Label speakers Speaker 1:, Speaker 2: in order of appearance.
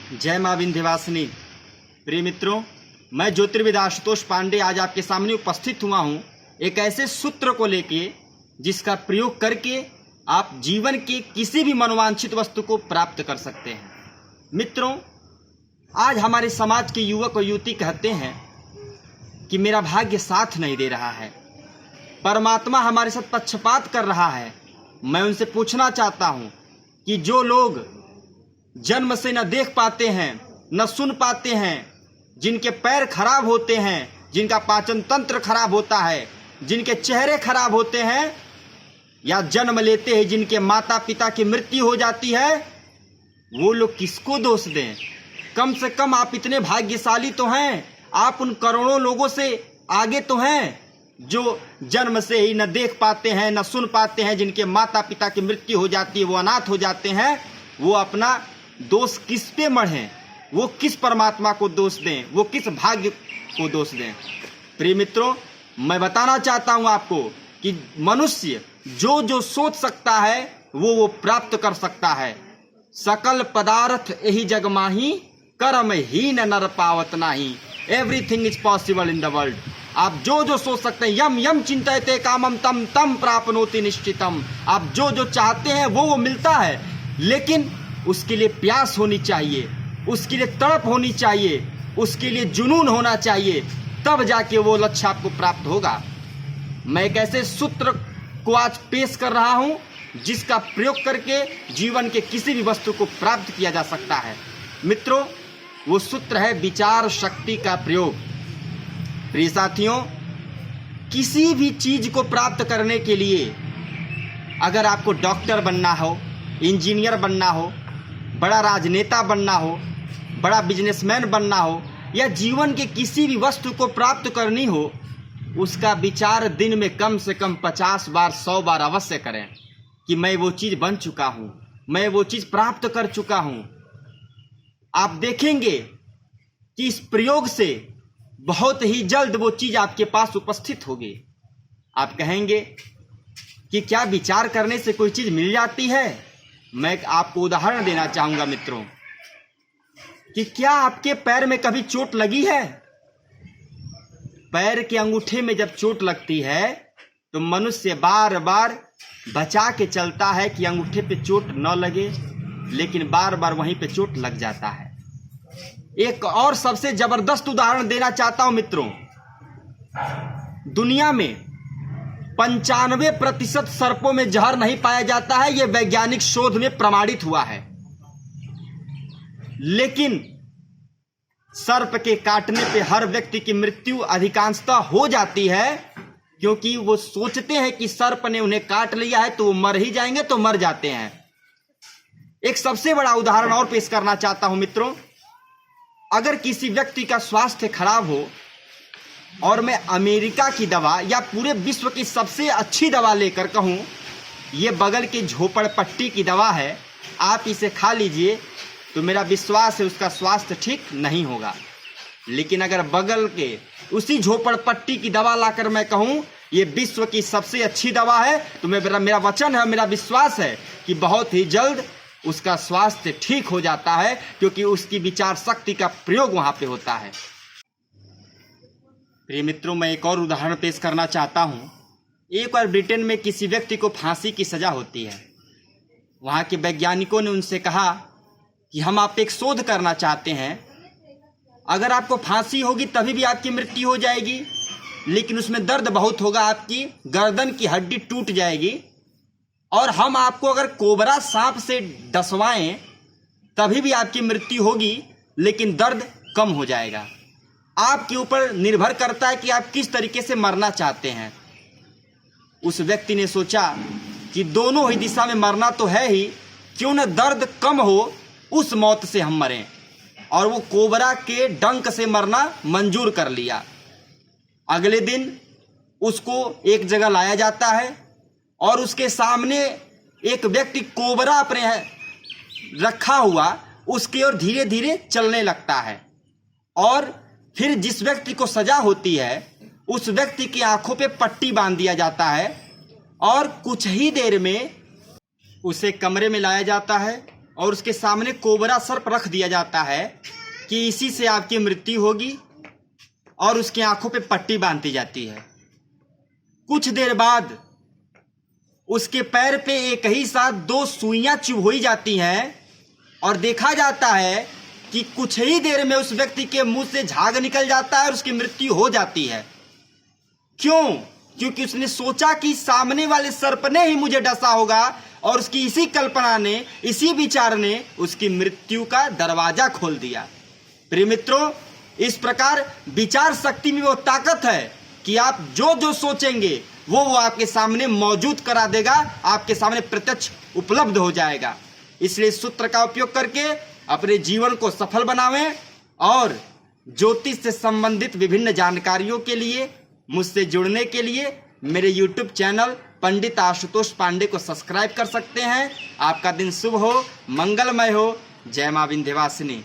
Speaker 1: जय मां विंध्यवासिनी। प्रिय मित्रों, मैं ज्योतिर्विद आशुतोष पांडे आज आपके सामने उपस्थित हुआ हूं एक ऐसे सूत्र को लेके जिसका प्रयोग करके आप जीवन के किसी भी मनोवांछित वस्तु को प्राप्त कर सकते हैं। मित्रों, आज हमारे समाज के युवक और युवती कहते हैं कि मेरा भाग्य साथ नहीं दे रहा है, परमात्मा हमारे साथ पक्षपात कर रहा है। मैं उनसे पूछना चाहता हूं कि जो लोग जन्म से न देख पाते हैं, न सुन पाते हैं, जिनके पैर खराब होते हैं, जिनका पाचन तंत्र खराब होता है, जिनके चेहरे खराब होते हैं, या जन्म लेते हैं जिनके माता पिता की मृत्यु हो जाती है, वो लोग किसको दोष दें? कम से कम आप इतने भाग्यशाली तो हैं, आप उन करोड़ों लोगों से आगे तो हैं जो जन्म से ही न देख पाते हैं, न सुन पाते हैं, जिनके माता पिता की मृत्यु हो जाती है, वो अनाथ हो जाते हैं। वो अपना दोष किस पे मढ़ें? वो किस परमात्मा को दोष दें? वो किस भाग्य को दोष दें? प्रिय मित्रों, मैं बताना चाहता हूं आपको कि मनुष्य जो जो सोच सकता है वो प्राप्त कर सकता है। सकल पदार्थ यही जग माही, कर्म हीन नर पावत नाही। Everything is possible in the world. आप जो जो सोच सकते हैं, यम यम चिंतयते कामम तम तम प्राप्नोति निश्चितम। आप जो जो चाहते हैं वो मिलता है, लेकिन उसके लिए प्यास होनी चाहिए, उसके लिए तड़प होनी चाहिए, उसके लिए जुनून होना चाहिए, तब जाके वो लक्ष्य आपको प्राप्त होगा। मैं एक ऐसे सूत्र को आज पेश कर रहा हूं जिसका प्रयोग करके जीवन के किसी भी वस्तु को प्राप्त किया जा सकता है। मित्रों, वो सूत्र है विचार शक्ति का प्रयोग। प्रिय साथियों, किसी भी चीज को प्राप्त करने के लिए अगर आपको डॉक्टर बनना हो, इंजीनियर बनना हो, बड़ा राजनेता बनना हो, बड़ा बिजनेसमैन बनना हो, या जीवन के किसी भी वस्तु को प्राप्त करनी हो, उसका विचार दिन में कम से कम 50 बार 100 बार अवश्य करें कि मैं वो चीज़ बन चुका हूँ, मैं वो चीज़ प्राप्त कर चुका हूँ। आप देखेंगे कि इस प्रयोग से बहुत ही जल्द वो चीज़ आपके पास उपस्थित होगी। आप कहेंगे कि क्या विचार करने से कोई चीज़ मिल जाती है? मैं आपको उदाहरण देना चाहूँगा मित्रों कि क्या आपके पैर में कभी चोट लगी है? पैर के अंगूठे में जब चोट लगती है तो मनुष्य बार बार बचा के चलता है कि अंगूठे पे चोट न लगे, लेकिन बार बार वहीं पे चोट लग जाता है। एक और सबसे जबरदस्त उदाहरण देना चाहता हूं मित्रों। दुनिया में 95% सर्पों में जहर नहीं पाया जाता है, यह वैज्ञानिक शोध में प्रमाणित हुआ है। लेकिन सर्प के काटने पे हर व्यक्ति की मृत्यु अधिकांशतः हो जाती है, क्योंकि वो सोचते हैं कि सर्प ने उन्हें काट लिया है तो वो मर ही जाएंगे, तो मर जाते हैं। एक सबसे बड़ा उदाहरण और पेश करना चाहता हूं मित्रों। अगर किसी व्यक्ति का स्वास्थ्य खराब हो और मैं अमेरिका की दवा या पूरे विश्व की सबसे अच्छी दवा लेकर कहूं, ये बगल की झोपड़पट्टी की दवा है, आप इसे खा लीजिए, तो मेरा विश्वास है उसका स्वास्थ्य ठीक नहीं होगा। लेकिन अगर बगल के उसी झोपड़पट्टी की दवा लाकर मैं कहूं ये विश्व की सबसे अच्छी दवा है, तो मेरा वचन है, मेरा विश्वास है कि बहुत ही जल्द उसका स्वास्थ्य ठीक हो जाता है, क्योंकि उसकी विचार शक्ति का प्रयोग वहां पे होता है। प्रिय मित्रों, मैं एक और उदाहरण पेश करना चाहता हूं। एक बार ब्रिटेन में किसी व्यक्ति को फांसी की सजा होती है। वहां के वैज्ञानिकों ने उनसे कहा कि हम आप एक शोध करना चाहते हैं, अगर आपको फांसी होगी तभी भी आपकी मृत्यु हो जाएगी, लेकिन उसमें दर्द बहुत होगा, आपकी गर्दन की हड्डी टूट जाएगी, और हम आपको अगर कोबरा सांप से डसवाएं तभी भी आपकी मृत्यु होगी, लेकिन दर्द कम हो जाएगा। आपके ऊपर निर्भर करता है कि आप किस तरीके से मरना चाहते हैं। उस व्यक्ति ने सोचा कि दोनों ही दिशा में मरना तो है ही, क्यों न दर्द कम हो, उस मौत से हम मरें, और वो कोबरा के डंक से मरना मंजूर कर लिया। अगले दिन उसको एक जगह लाया जाता है और उसके सामने एक व्यक्ति कोबरा अपने रखा हुआ उसकी ओर धीरे धीरे चलने लगता है, और फिर जिस व्यक्ति को सजा होती है उस व्यक्ति की आंखों पे पट्टी बांध दिया जाता है, और कुछ ही देर में उसे कमरे में लाया जाता है और उसके सामने कोबरा सर्प रख दिया जाता है कि इसी से आपकी मृत्यु होगी, और उसकी आंखों पे पट्टी बांधी जाती है। कुछ देर बाद उसके पैर पे एक ही साथ 2 सुइयां चुभोई जाती हैं और देखा जाता है कि कुछ ही देर में उस व्यक्ति के मुंह से झाग निकल जाता है और उसकी मृत्यु हो जाती है। क्यों? क्योंकि उसने सोचा कि सामने वाले सर्प ने ही मुझे डसा होगा, और उसकी इसी कल्पना ने, इसी विचार ने उसकी मृत्यु का दरवाजा खोल दिया। प्रिय मित्रों, इस प्रकार विचार शक्ति में वो ताकत है कि आप जो जो सोचेंगे वो आपके सामने मौजूद करा देगा, आपके सामने प्रत्यक्ष उपलब्ध हो जाएगा। इसलिए इस सूत्र का उपयोग करके अपने जीवन को सफल बनावें, और ज्योतिष से संबंधित विभिन्न जानकारियों के लिए मुझसे जुड़ने के लिए मेरे YouTube चैनल पंडित आशुतोष पांडे को सब्सक्राइब कर सकते हैं। आपका दिन शुभ हो, मंगलमय हो। जय मां विंध्यवासिनी।